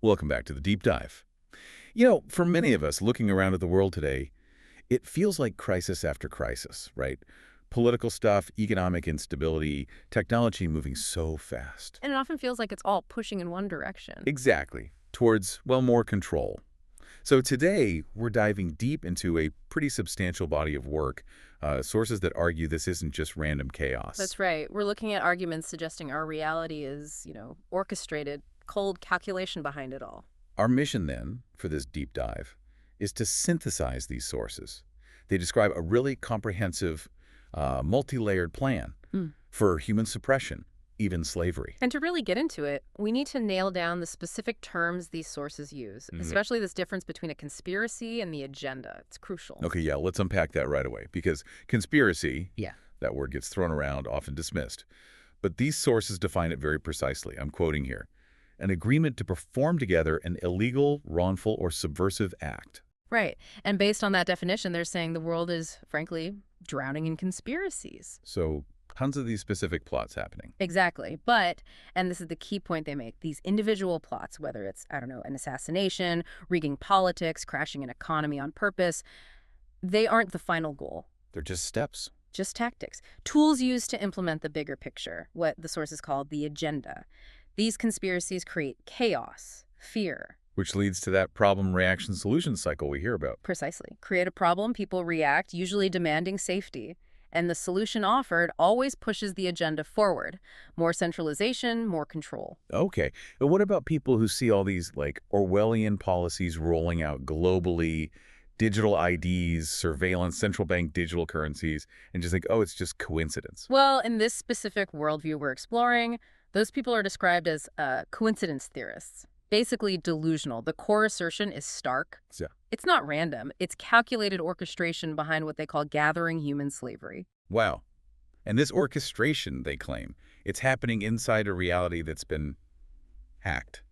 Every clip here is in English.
Welcome back to the Deep Dive. For many of us looking around at the world today, it feels like crisis after crisis, right? Political stuff, economic instability, technology moving so fast. And it often feels like it's all pushing in one direction. Exactly. Towards, well, more control. So today, we're diving deep into a pretty substantial body of work, sources that argue this isn't just random chaos. That's right. We're looking at arguments suggesting our reality is, orchestrated, cold calculation behind it all. Our mission, then, for this deep dive, is to synthesize these sources. They describe a really comprehensive, multi-layered plan for human suppression, even slavery. And to really get into it, we need to nail down the specific terms these sources use, especially this difference between a conspiracy and the agenda. It's crucial. Okay, yeah, let's unpack that right away, because conspiracy, Yeah. that word gets thrown around, often dismissed. But these sources define it very precisely. I'm quoting here. An agreement to perform together an illegal, wrongful, or subversive act. Right. And based on that definition, they're saying the world is, frankly, drowning in conspiracies. So tons of these specific plots happening. Exactly. But, and this is the key point they make, these individual plots, whether it's, an assassination, rigging politics, crashing an economy on purpose, they aren't the final goal. They're just steps. Just tactics. Tools used to implement the bigger picture, what the sources call the agenda. These conspiracies create chaos, fear. Which leads to that problem-reaction-solution cycle we hear about. Precisely. Create a problem, people react, usually demanding safety. And the solution offered always pushes the agenda forward. More centralization, more control. Okay. But what about people who see all these, Orwellian policies rolling out globally, digital IDs, surveillance, central bank digital currencies, and just think, oh, it's just coincidence? Well, in this specific worldview we're exploring, those people are described as coincidence theorists. Basically delusional. The core assertion is stark. Yeah. It's not random. It's calculated orchestration behind what they call gathering human slavery. Wow. And this orchestration, they claim, it's happening inside a reality that's been hacked.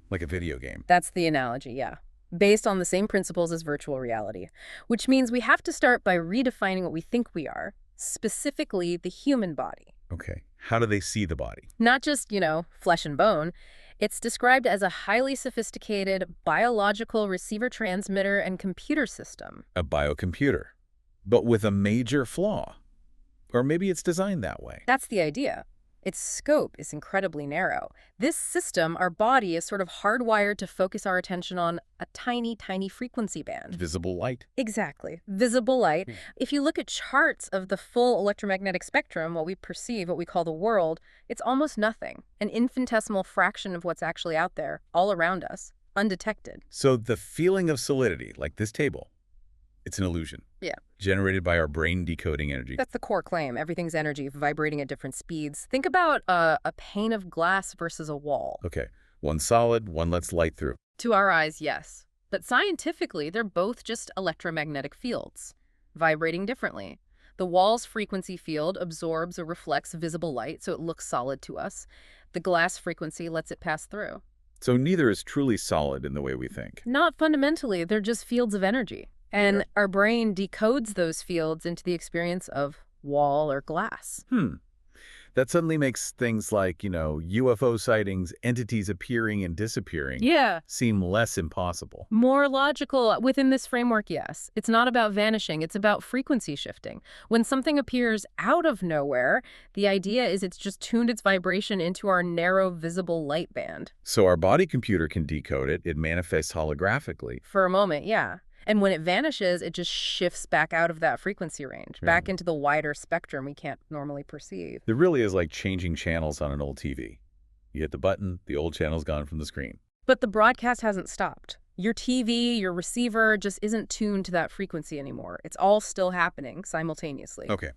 Like a video game. That's the analogy, yeah. Based on the same principles as virtual reality. Which means we have to start by redefining what we think we are, specifically the human body. Okay. How do they see the body? Not just, flesh and bone. It's described as a highly sophisticated biological receiver transmitter and computer system. A biocomputer, but with a major flaw. Or maybe it's designed that way. That's the idea. Its scope is incredibly narrow. This system, our body, is sort of hardwired to focus our attention on a tiny, tiny frequency band. Visible light. Exactly. Visible light. If you look at charts of the full electromagnetic spectrum, what we perceive, what we call the world, it's almost nothing. An infinitesimal fraction of what's actually out there, all around us, undetected. So the feeling of solidity, like this table, it's an illusion. Yeah. Generated by our brain decoding energy. That's the core claim. Everything's energy, vibrating at different speeds. Think about a pane of glass versus a wall. Okay. One solid, one lets light through. To our eyes, yes. But scientifically, they're both just electromagnetic fields, vibrating differently. The wall's frequency field absorbs or reflects visible light, so it looks solid to us. The glass frequency lets it pass through. So neither is truly solid in the way we think. Not fundamentally. They're just fields of energy. And our brain decodes those fields into the experience of wall or glass. That suddenly makes things like, UFO sightings, entities appearing and disappearing, seem less impossible. More logical within this framework, yes. It's not about vanishing. It's about frequency shifting. When something appears out of nowhere, the idea is it's just tuned its vibration into our narrow visible light band. So our body computer can decode it. It manifests holographically. For a moment, yeah. And when it vanishes, it just shifts back out of that frequency range, back into the wider spectrum we can't normally perceive. It really is like changing channels on an old TV. You hit the button, the old channel's gone from the screen. But the broadcast hasn't stopped. Your TV, your receiver just isn't tuned to that frequency anymore. It's all still happening simultaneously. Okay.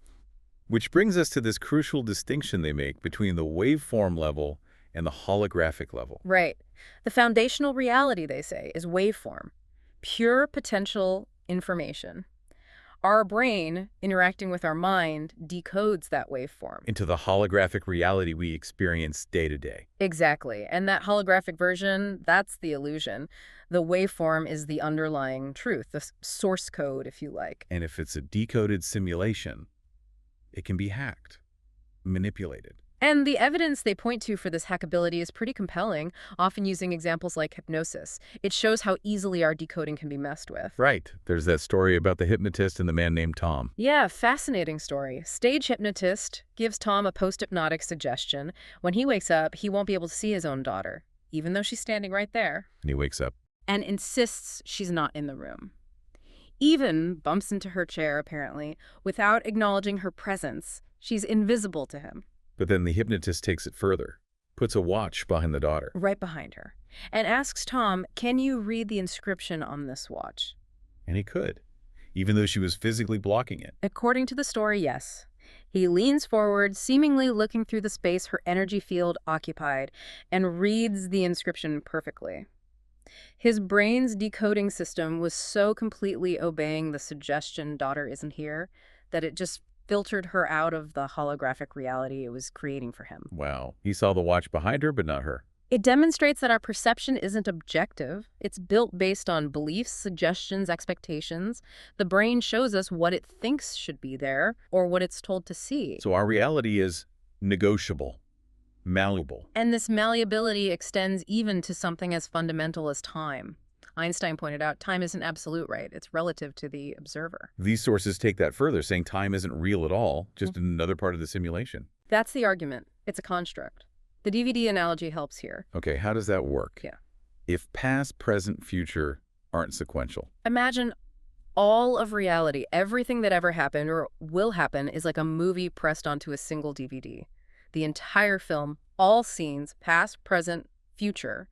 Which brings us to this crucial distinction they make between the waveform level and the holographic level. Right. The foundational reality, they say, is waveform. Pure potential information. Our brain, interacting with our mind, decodes that waveform into the holographic reality we experience day to day. Exactly. And that holographic version, that's the illusion. The waveform is the underlying truth, the source code, if you like. And if it's a decoded simulation, it can be hacked, manipulated. And the evidence they point to for this hackability is pretty compelling, often using examples like hypnosis. It shows how easily our decoding can be messed with. Right. There's that story about the hypnotist and the man named Tom. Yeah, fascinating story. Stage hypnotist gives Tom a post-hypnotic suggestion. When he wakes up, he won't be able to see his own daughter, even though she's standing right there, And he wakes up. and insists she's not in the room. Even bumps into her chair, apparently, without acknowledging her presence. She's invisible to him. But then the hypnotist takes it further, puts a watch behind the daughter. Right behind her, and asks Tom, can you read the inscription on this watch? And he could, even though she was physically blocking it. According to the story, yes. He leans forward, seemingly looking through the space her energy field occupied, and reads the inscription perfectly. His brain's decoding system was so completely obeying the suggestion daughter isn't here that it just filtered her out of the holographic reality it was creating for him. Wow. He saw the watch behind her, but not her. It demonstrates that our perception isn't objective. It's built based on beliefs, suggestions, expectations. The brain shows us what it thinks should be there or what it's told to see. So our reality is negotiable, malleable. And this malleability extends even to something as fundamental as time. Einstein pointed out time isn't absolute, right? It's relative to the observer. These sources take that further, saying time isn't real at all, just another part of the simulation. That's the argument. It's a construct. The DVD analogy helps here. Okay, how does that work? Yeah. If past, present, future aren't sequential. Imagine all of reality, everything that ever happened or will happen is like a movie pressed onto a single DVD. The entire film, all scenes, past, present, future,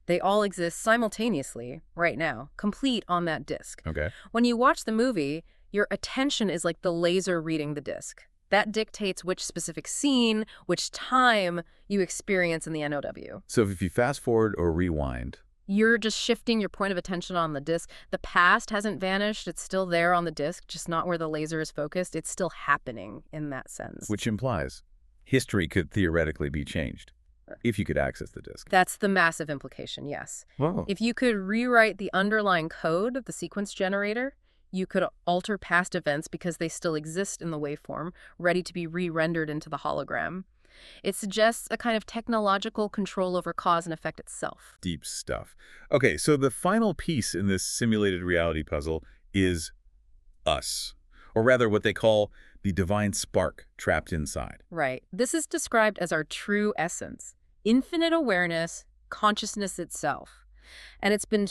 they all exist simultaneously right now, complete on that disc. Okay. When you watch the movie, your attention is like the laser reading the disc. That dictates which specific scene, which time you experience in the NOW. So if you fast forward or rewind, You're just shifting your point of attention on the disc. The past hasn't vanished. It's still there on the disc, just not where the laser is focused. It's still happening in that sense. which implies history could theoretically be changed if you could access the disk. That's the massive implication, yes. Wow. If you could rewrite the underlying code of the sequence generator, you could alter past events because they still exist in the waveform, ready to be re-rendered into the hologram. It suggests a kind of technological control over cause and effect itself. Deep stuff. Okay, so the final piece in this simulated reality puzzle is us, or rather what they call the divine spark trapped inside. Right. This is described as our true essence, infinite awareness, consciousness itself. And it's been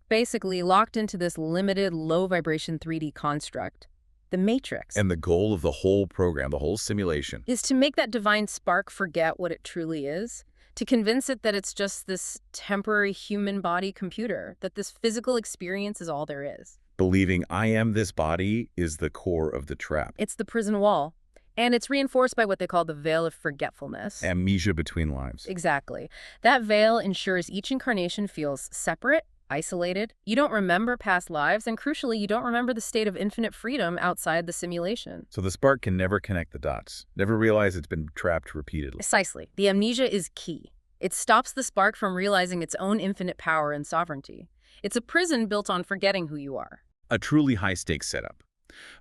basically locked into this limited low-vibration 3D construct, the matrix. And the goal of the whole program, the whole simulation, is to make that divine spark forget what it truly is, to convince it that it's just this temporary human body computer, that this physical experience is all there is. believing I am this body is the core of the trap. It's the prison wall. And it's reinforced by what they call the veil of forgetfulness. Amnesia between lives. Exactly. That veil ensures each incarnation feels separate, isolated. You don't remember past lives, and crucially, you don't remember the state of infinite freedom outside the simulation. So the spark can never connect the dots, never realize it's been trapped repeatedly. Precisely. The amnesia is key. It stops the spark from realizing its own infinite power and sovereignty. It's a prison built on forgetting who you are. A truly high-stakes setup.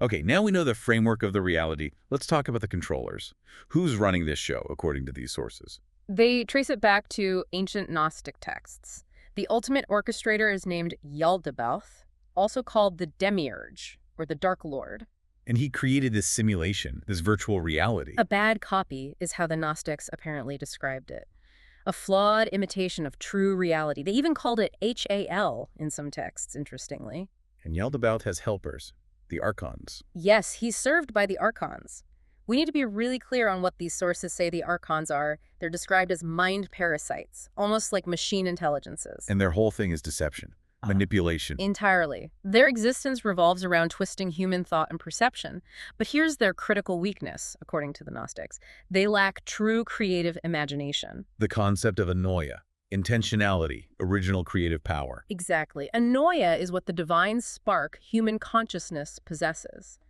Okay, now we know the framework of the reality. Let's talk about the controllers. Who's running this show, according to these sources? They trace it back to ancient Gnostic texts. The ultimate orchestrator is named Yaldabaoth, also called the Demiurge, or the Dark Lord. And he created this simulation, this virtual reality. A bad copy is how the Gnostics apparently described it. A flawed imitation of true reality. They even called it HAL in some texts, interestingly. And Yaldabaoth has helpers, the Archons. Yes, he's served by the Archons. We need to be really clear on what these sources say the Archons are. They're described as mind parasites, almost like machine intelligences. And their whole thing is deception, manipulation. Entirely. Their existence revolves around twisting human thought and perception. But here's their critical weakness, according to the Gnostics. They lack true creative imagination. The concept of anoia, intentionality, original creative power. Exactly. Anoia is what the divine spark, human consciousness, possesses.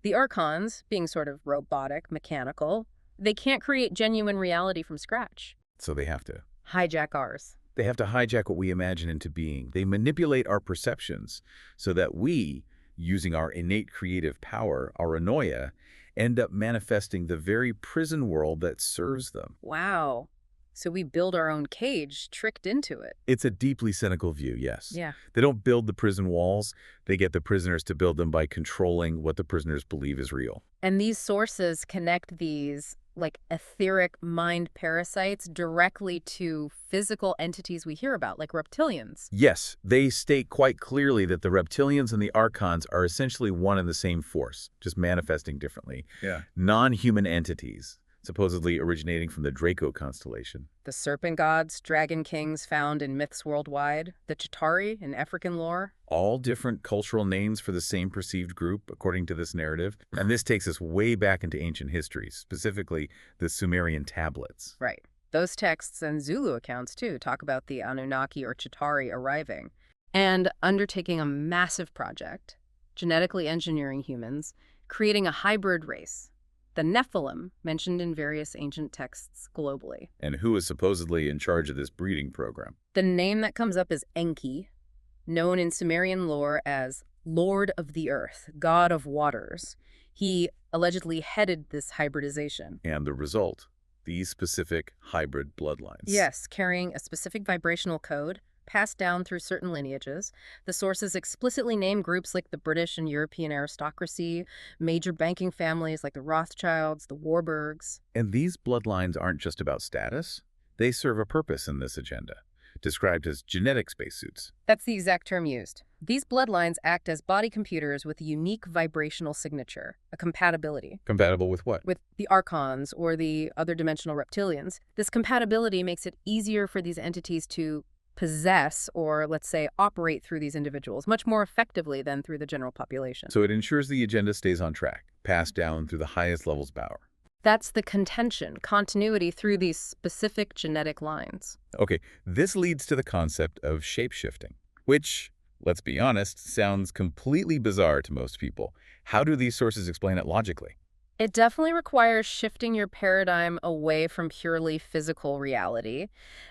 The Archons, being sort of robotic, mechanical, they can't create genuine reality from scratch. So they have to. Hijack ours. They have to hijack what we imagine into being. They manipulate our perceptions so that we, using our innate creative power, our anoia, end up manifesting the very prison world that serves them. Wow. So we build our own cage, tricked into it. It's a deeply cynical view, yes. Yeah. They don't build the prison walls. They get the prisoners to build them by controlling what the prisoners believe is real. And these sources connect these like etheric mind parasites directly to physical entities we hear about, like reptilians. Yes, they state quite clearly that the reptilians and the archons are essentially one and the same force, just manifesting differently. Yeah. Non-human entities, supposedly originating from the Draco constellation. The serpent gods, dragon kings found in myths worldwide, the Chitauri in African lore. All different cultural names for the same perceived group, according to this narrative. And this takes us way back into ancient history, specifically the Sumerian tablets. Right. Those texts and Zulu accounts, too, talk about the Anunnaki or Chitauri arriving and undertaking a massive project, genetically engineering humans, creating a hybrid race, the Nephilim, mentioned in various ancient texts globally. And who is supposedly in charge of this breeding program? The name that comes up is Enki, known in Sumerian lore as Lord of the Earth, God of Waters. He allegedly headed this hybridization. And the result, these specific hybrid bloodlines. Yes, carrying a specific vibrational code passed down through certain lineages. The sources explicitly name groups like the British and European aristocracy, major banking families like the Rothschilds, the Warburgs. And these bloodlines aren't just about status. They serve a purpose in this agenda, described as genetic spacesuits. That's the exact term used. These bloodlines act as body computers with a unique vibrational signature, a compatibility. Compatible with what? With the Archons or the other dimensional reptilians. This compatibility makes it easier for these entities to possess or, let's say, operate through these individuals much more effectively than through the general population. So it ensures the agenda stays on track, passed down through the highest levels of power. That's the contention, continuity through these specific genetic lines. Okay, this leads to the concept of shape-shifting, which, let's be honest, sounds completely bizarre to most people. How do these sources explain it logically? It definitely requires shifting your paradigm away from purely physical reality.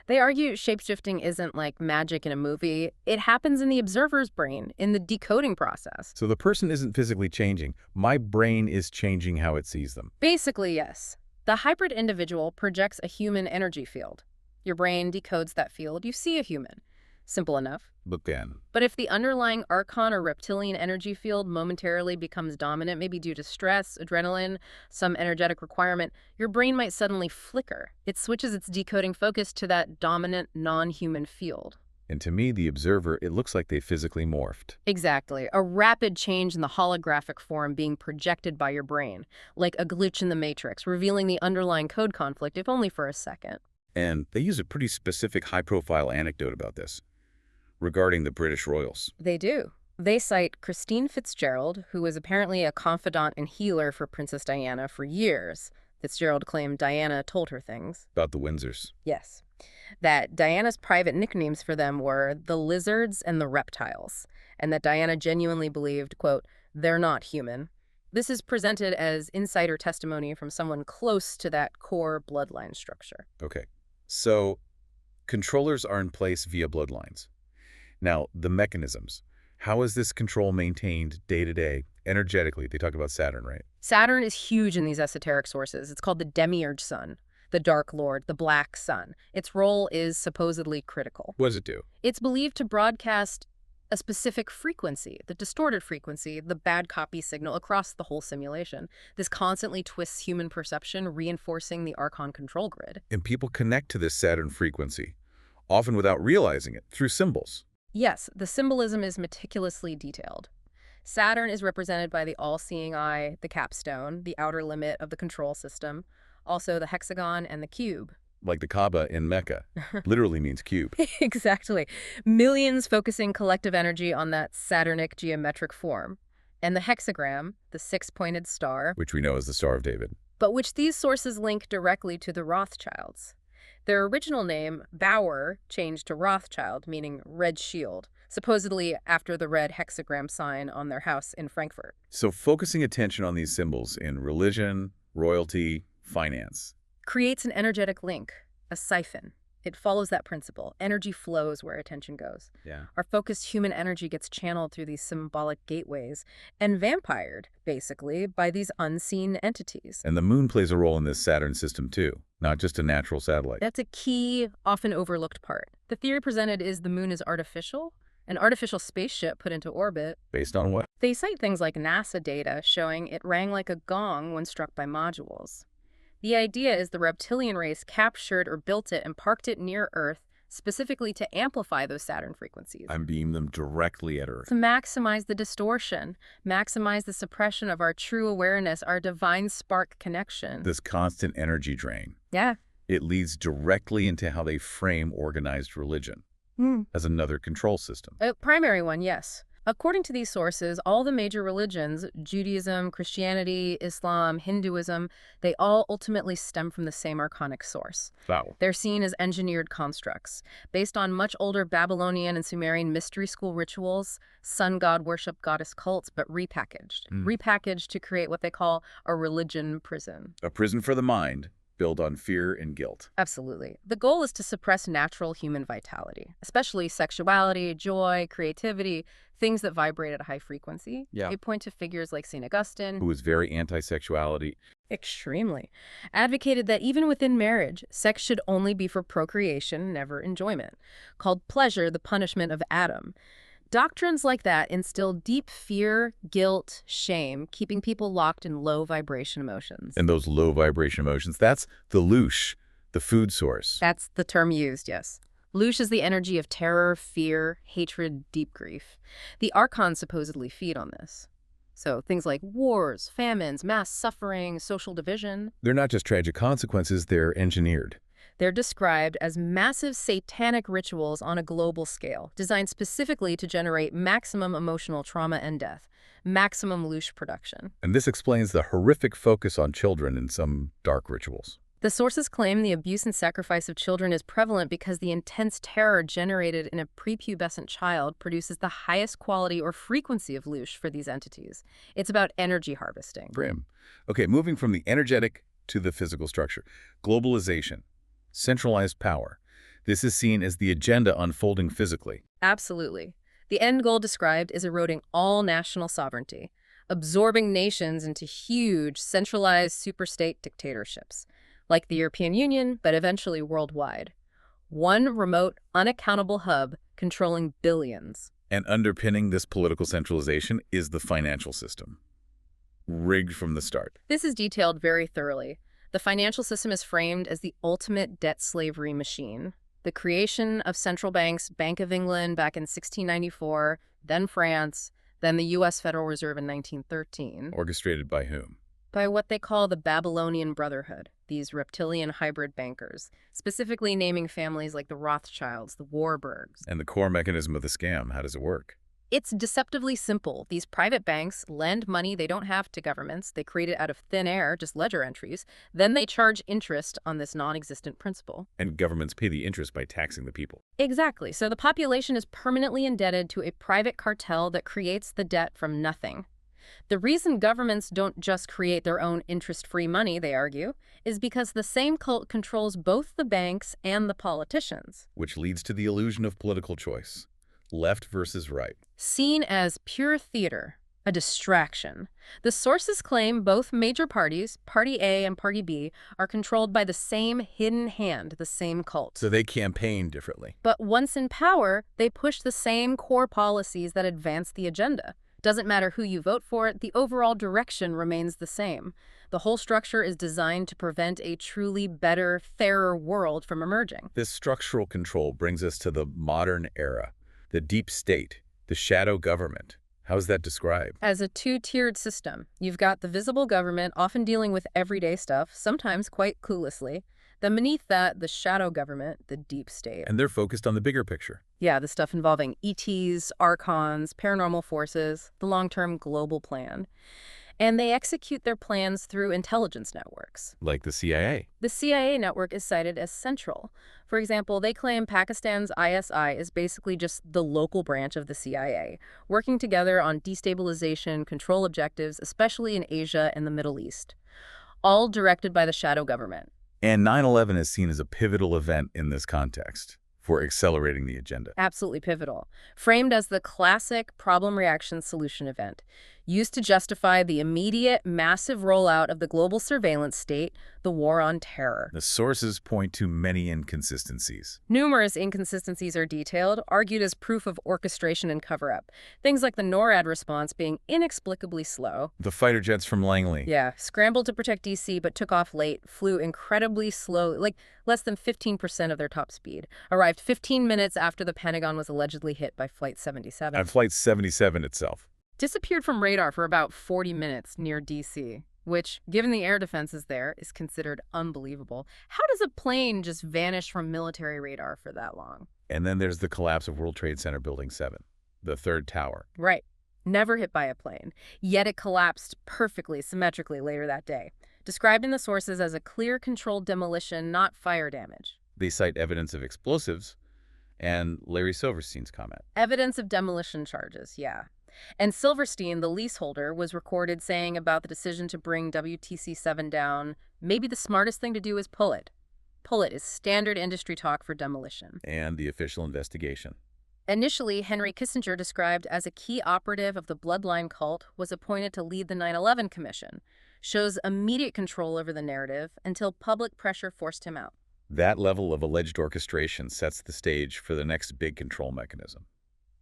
They argue shapeshifting isn't like magic in a movie. It happens in the observer's brain, in the decoding process. So the person isn't physically changing. My brain is changing how it sees them. Basically, yes. The hybrid individual projects a human energy field. Your brain decodes that field. You see a human. Simple enough. But then, But if the underlying archon or reptilian energy field momentarily becomes dominant, maybe due to stress, adrenaline, some energetic requirement, your brain might suddenly flicker. It switches its decoding focus to that dominant non-human field. and to me, the observer, it looks like they physically morphed. Exactly. A rapid change in the holographic form being projected by your brain, like a glitch in the matrix, revealing the underlying code conflict, if only for a second. And they use a pretty specific high-profile anecdote about this, regarding the British royals. They do. They cite Christine Fitzgerald, who was apparently a confidant and healer for Princess Diana for years. Fitzgerald claimed Diana told her things. About the Windsors. Yes. That Diana's private nicknames for them were the lizards and the reptiles, and that Diana genuinely believed, quote, they're not human. This is presented as insider testimony from someone close to that core bloodline structure. Okay. So, controllers are in place via bloodlines. Now, the mechanisms. How is this control maintained day to day, energetically? They talk about Saturn, right? Saturn is huge in these esoteric sources. It's called the Demiurge Sun, the Dark Lord, the Black Sun. Its role is supposedly critical. What does it do? It's believed to broadcast a specific frequency, the distorted frequency, the bad copy signal across the whole simulation. This constantly twists human perception, reinforcing the Archon control grid. And people connect to this Saturn frequency, often without realizing it, through symbols. Yes, the symbolism is meticulously detailed. Saturn is represented by the all-seeing eye, the capstone, the outer limit of the control system, also the hexagon and the cube. Like the Kaaba in Mecca. Literally means cube. Exactly. Millions focusing collective energy on that Saturnic geometric form. And the hexagram, the six-pointed star, Which we know as the Star of David. but which these sources link directly to the Rothschilds. Their original name, Bauer, changed to Rothschild, meaning red shield, supposedly after the red hexagram sign on their house in Frankfurt. So focusing attention on these symbols in religion, royalty, finance. Creates an energetic link, a siphon. It follows that principle. Energy flows where attention goes. Yeah. Our focused human energy gets channeled through these symbolic gateways and vampired, basically, by these unseen entities. And the moon plays a role in this Saturn system too, not just a natural satellite. That's a key, often overlooked part. The theory presented is the moon is artificial, an artificial spaceship put into orbit. Based on what? They cite things like NASA data showing it rang like a gong when struck by modules. The idea is the reptilian race captured or built it and parked it near Earth specifically to amplify those Saturn frequencies. I'm beaming them directly at Earth. To maximize the distortion, maximize the suppression of our true awareness, our divine spark connection. This constant energy drain. Yeah. It leads directly into how they frame organized religion as another control system. A primary one, yes. According to these sources, all the major religions, Judaism, Christianity, Islam, Hinduism, they all ultimately stem from the same archonic source. Wow. They're seen as engineered constructs. Based on much older Babylonian and Sumerian mystery school rituals, sun god worship, goddess cults, but repackaged. Repackaged to create what they call a religion prison. A prison for the mind, built on fear and guilt. Absolutely. The goal is to suppress natural human vitality, especially sexuality, joy, creativity, things that vibrate at a high frequency. Yeah. They point to figures like St. Augustine, Who was very anti-sexuality. extremely, advocated that even within marriage, sex should only be for procreation, never enjoyment, called pleasure the punishment of Adam. Doctrines like that instill deep fear, guilt, shame, keeping people locked in low vibration emotions. And those low vibration emotions, that's the loosh, the food source. That's the term used, yes. Loosh is the energy of terror, fear, hatred, deep grief. The archons supposedly feed on this. So things like wars, famines, mass suffering, social division, They're not just tragic consequences, they're engineered. they're described as massive satanic rituals on a global scale, designed specifically to generate maximum emotional trauma and death, maximum loosh production. And this explains the horrific focus on children in some dark rituals. The sources claim the abuse and sacrifice of children is prevalent because the intense terror generated in a prepubescent child produces the highest quality or frequency of loosh for these entities. It's about energy harvesting. Grim. Okay, moving from the energetic to the physical structure. Globalization. Centralized power. This is seen as the agenda unfolding physically. Absolutely. The end goal described is eroding all national sovereignty, absorbing nations into huge, centralized superstate dictatorships, like the European Union, but eventually worldwide. One remote, unaccountable hub controlling billions. And underpinning this political centralization is the financial system. Rigged from the start. This is detailed very thoroughly. The financial system is framed as the ultimate debt slavery machine. The creation of central banks, Bank of England back in 1694, then France, then the U.S. Federal Reserve in 1913. Orchestrated by whom? By what they call the Babylonian Brotherhood, these reptilian hybrid bankers, specifically naming families like the Rothschilds, the Warburgs. And the core mechanism of the scam, how does it work? It's deceptively simple. These private banks lend money they don't have to governments. They create it out of thin air, just ledger entries. Then they charge interest on this non-existent principal. And governments pay the interest by taxing the people. Exactly. So the population is permanently indebted to a private cartel that creates the debt from nothing. The reason governments don't just create their own interest-free money, they argue, is because the same cult controls both the banks and the politicians. Which leads to the illusion of political choice. Left versus right. Seen as pure theater, a distraction. The sources claim both major parties, Party A and Party B, are controlled by the same hidden hand, the same cult. So they campaign differently. But once in power, they push the same core policies that advance the agenda. Doesn't matter who you vote for, the overall direction remains the same. The whole structure is designed to prevent a truly better, fairer world from emerging. This structural control brings us to the modern era. The deep state, the shadow government. How is that described? As a two-tiered system, you've got the visible government often dealing with everyday stuff, sometimes quite cluelessly. Then beneath that, the shadow government, the deep state. And they're focused on the bigger picture. Yeah, the stuff involving ETs, archons, paranormal forces, the long-term global plan. And they execute their plans through intelligence networks. Like the CIA. The CIA network is cited as central. For example, they claim Pakistan's ISI is basically just the local branch of the CIA, working together on destabilization, control objectives, especially in Asia and the Middle East. All directed by the shadow government. And 9/11 is seen as a pivotal event in this context for accelerating the agenda. Absolutely pivotal. Framed as the classic problem reaction solution event, used to justify the immediate, massive rollout of the global surveillance state, the war on terror. The sources point to many inconsistencies. Numerous inconsistencies are detailed, argued as proof of orchestration and cover-up. Things like the NORAD response being inexplicably slow. The fighter jets from Langley. Yeah, scrambled to protect DC but took off late, flew incredibly slow, like less than 15% of their top speed. Arrived 15 minutes after the Pentagon was allegedly hit by Flight 77. And Flight 77 itself. Disappeared from radar for about 40 minutes near DC, which, given the air defenses there, is considered unbelievable. How does a plane just vanish from military radar for that long? And then there's the collapse of World Trade Center Building 7, the third tower. Right. Never hit by a plane. Yet it collapsed perfectly, symmetrically later that day. Described in the sources as a clear, controlled demolition, not fire damage. They cite evidence of explosives and Larry Silverstein's comment. Evidence of demolition charges, yeah. And Silverstein, the leaseholder, was recorded saying about the decision to bring WTC-7 down, maybe the smartest thing to do is pull it. Pull it is standard industry talk for demolition. And the official investigation. Initially, Henry Kissinger, described as a key operative of the bloodline cult, was appointed to lead the 9/11 Commission. Shows immediate control over the narrative until public pressure forced him out. That level of alleged orchestration sets the stage for the next big control mechanism,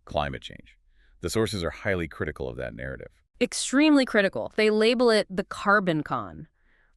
climate change. The sources are highly critical of that narrative. Extremely critical. They label it the carbon con,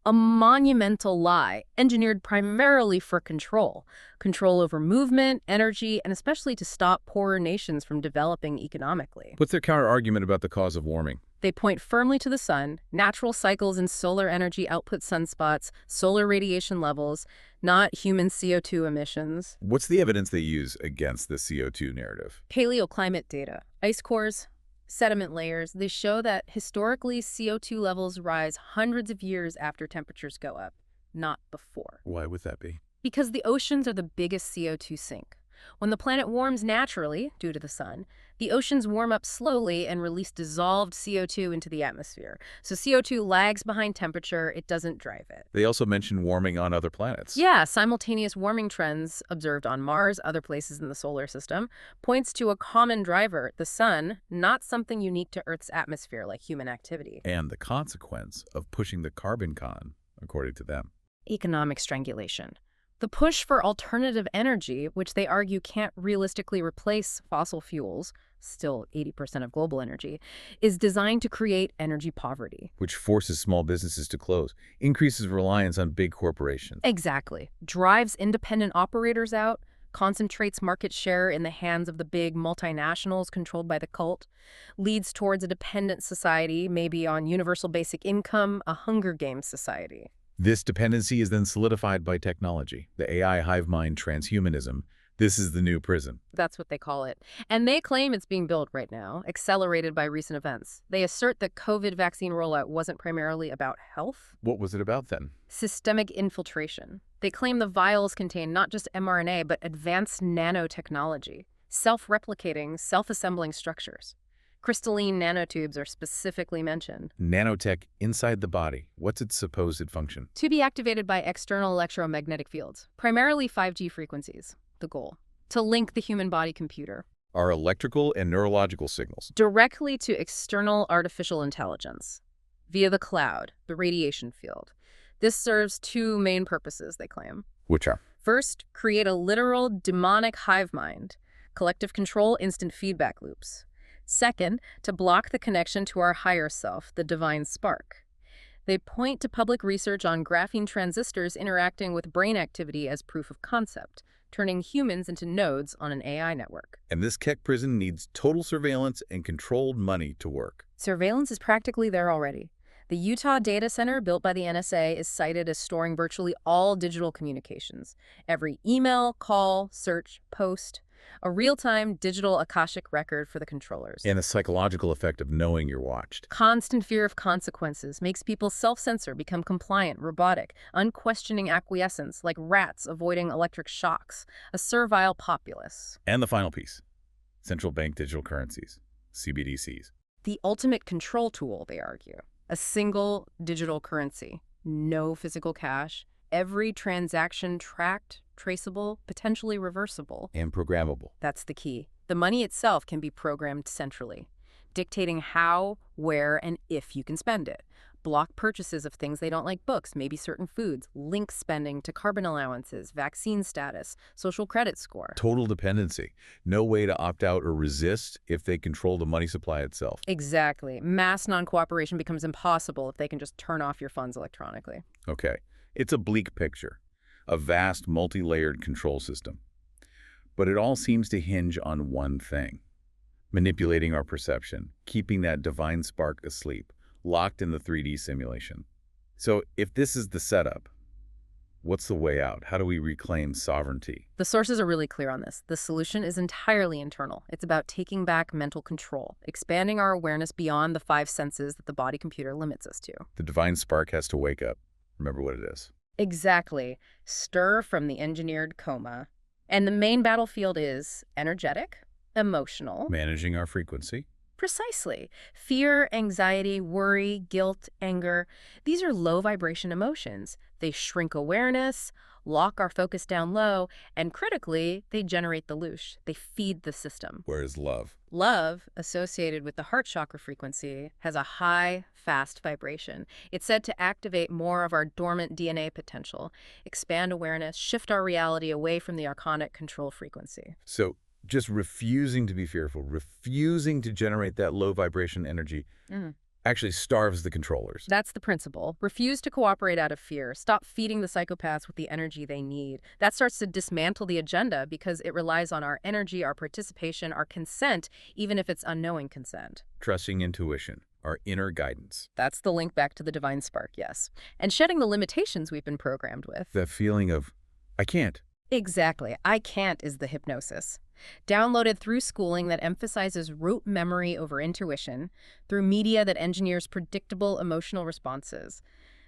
a monumental lie engineered primarily for control. Control over movement, energy, and especially to stop poorer nations from developing economically. What's their counter-argument about the cause of warming? They point firmly to the sun, natural cycles in solar energy output sunspots, solar radiation levels, not human CO2 emissions. What's the evidence they use against the CO2 narrative? Paleoclimate data, ice cores, sediment layers, they show that historically CO2 levels rise hundreds of years after temperatures go up, not before. Why would that be? Because the oceans are the biggest CO2 sink. When the planet warms naturally, due to the sun, the oceans warm up slowly and release dissolved CO2 into the atmosphere. So CO2 lags behind temperature, it doesn't drive it. They also mention warming on other planets. Yeah, simultaneous warming trends observed on Mars, other places in the solar system, points to a common driver, the sun, not something unique to Earth's atmosphere like human activity. And the consequence of pushing the carbon con, according to them. Economic strangulation. The push for alternative energy, which they argue can't realistically replace fossil fuels, still 80% of global energy, is designed to create energy poverty. Which forces small businesses to close, increases reliance on big corporations. Exactly. Drives independent operators out, concentrates market share in the hands of the big multinationals controlled by the cult, leads towards a dependent society, maybe on universal basic income, a Hunger Games society. This dependency is then solidified by technology, the AI hive mind transhumanism. This is the new prison. That's what they call it. And they claim it's being built right now, accelerated by recent events. They assert that COVID vaccine rollout wasn't primarily about health. What was it about then? Systemic infiltration. They claim the vials contain not just mRNA, but advanced nanotechnology, self-replicating, self-assembling structures. Crystalline nanotubes are specifically mentioned. Nanotech inside the body. What's its supposed function? To be activated by external electromagnetic fields, primarily 5G frequencies. The goal: to link the human body computer. Are electrical and neurological signals. Directly to external artificial intelligence, via the cloud, the radiation field. This serves two main purposes, they claim. Which are? First, create a literal demonic hive mind, collective control, instant feedback loops. Second, to block the connection to our higher self, the divine spark. They point to public research on graphene transistors interacting with brain activity as proof of concept, turning humans into nodes on an AI network. And this Keck prison needs total surveillance and controlled money to work. Surveillance is practically there already. The Utah data center built by the NSA is cited as storing virtually all digital communications. Every email, call, search, post. A real-time digital Akashic record for the controllers. And the psychological effect of knowing you're watched. Constant fear of consequences makes people self-censor, become compliant, robotic, unquestioning acquiescence, like rats avoiding electric shocks, a servile populace. And the final piece, central bank digital currencies, CBDCs. The ultimate control tool, they argue. A single digital currency. No physical cash, Every transaction tracked, traceable, potentially reversible. And programmable. That's the key. The money itself can be programmed centrally, dictating how, where, and if you can spend it. Block purchases of things they don't like, books, maybe certain foods, link spending to carbon allowances, vaccine status, social credit score. Total dependency. No way to opt out or resist if they control the money supply itself. Exactly. Mass non-cooperation becomes impossible if they can just turn off your funds electronically. Okay. It's a bleak picture. A vast, multi-layered control system. But it all seems to hinge on one thing. Manipulating our perception, keeping that divine spark asleep, locked in the 3D simulation. So if this is the setup, what's the way out? How do we reclaim sovereignty? The sources are really clear on this. The solution is entirely internal. It's about taking back mental control, expanding our awareness beyond the 5 senses that the body-computer limits us to. The divine spark has to wake up. Remember what it is. Exactly. Stir from the engineered coma. And the main battlefield is energetic, emotional. Managing our frequency. Precisely. Fear, anxiety, worry, guilt, anger. These are low-vibration emotions. They shrink awareness, lock our focus down low, and critically, they generate the loosh. They feed the system. Whereas love. Love, associated with the heart chakra frequency, has a high, fast vibration. It's said to activate more of our dormant DNA potential, expand awareness, shift our reality away from the Archontic control frequency. So just refusing to be fearful, refusing to generate that low vibration energy actually starves the controllers. That's the principle. Refuse to cooperate out of fear. Stop feeding the psychopaths with the energy they need. That starts to dismantle the agenda because it relies on our energy, our participation, our consent, even if it's unknowing consent. Trusting intuition, our inner guidance. That's the link back to the divine spark, yes. And shedding the limitations we've been programmed with. That feeling of, I can't. Exactly. I can't is the hypnosis. Downloaded through schooling that emphasizes rote memory over intuition, through media that engineers predictable emotional responses.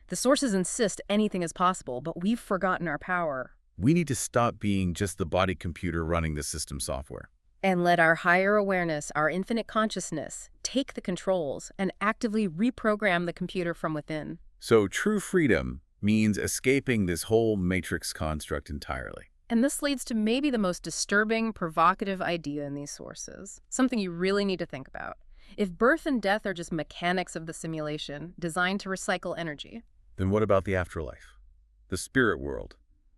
The sources insist anything is possible, but we've forgotten our power. We need to stop being just the body computer running the system software. And let our higher awareness, our infinite consciousness, take the controls and actively reprogram the computer from within. So true freedom means escaping this whole matrix construct entirely. And this leads to maybe the most disturbing, provocative idea in these sources, something you really need to think about. If birth and death are just mechanics of the simulation, designed to recycle energy. Then what about the afterlife? The spirit world?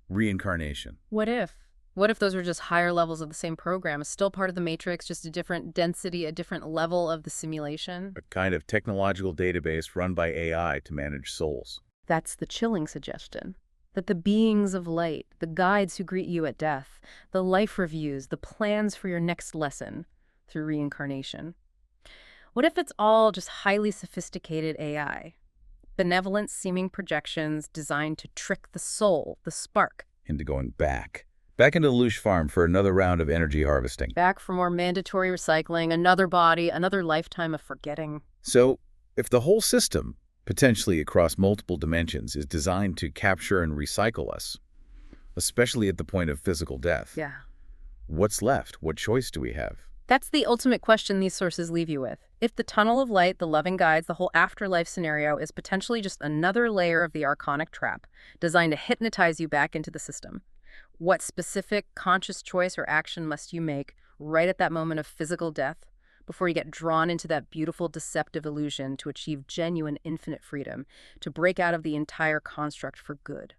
Reincarnation? What if? What if those are just higher levels of the same program, is still part of the matrix, just a different density, a different level of the simulation? A kind of technological database run by AI to manage souls. That's the chilling suggestion. That the beings of light, the guides who greet you at death, the life reviews, the plans for your next lesson through reincarnation. What if it's all just highly sophisticated AI? Benevolent seeming projections designed to trick the soul, the spark. Into going back. Back into the Loosh farm for another round of energy harvesting. Back for more mandatory recycling, another body, another lifetime of forgetting. So, if the whole system, potentially across multiple dimensions, is designed to capture and recycle us, especially at the point of physical death. Yeah. What's left? What choice do we have? That's the ultimate question these sources leave you with. If the tunnel of light, the loving guides, the whole afterlife scenario is potentially just another layer of the Archonic trap, designed to hypnotize you back into the system, what specific conscious choice or action must you make right at that moment of physical death before you get drawn into that beautiful deceptive illusion to achieve genuine infinite freedom, to break out of the entire construct for good?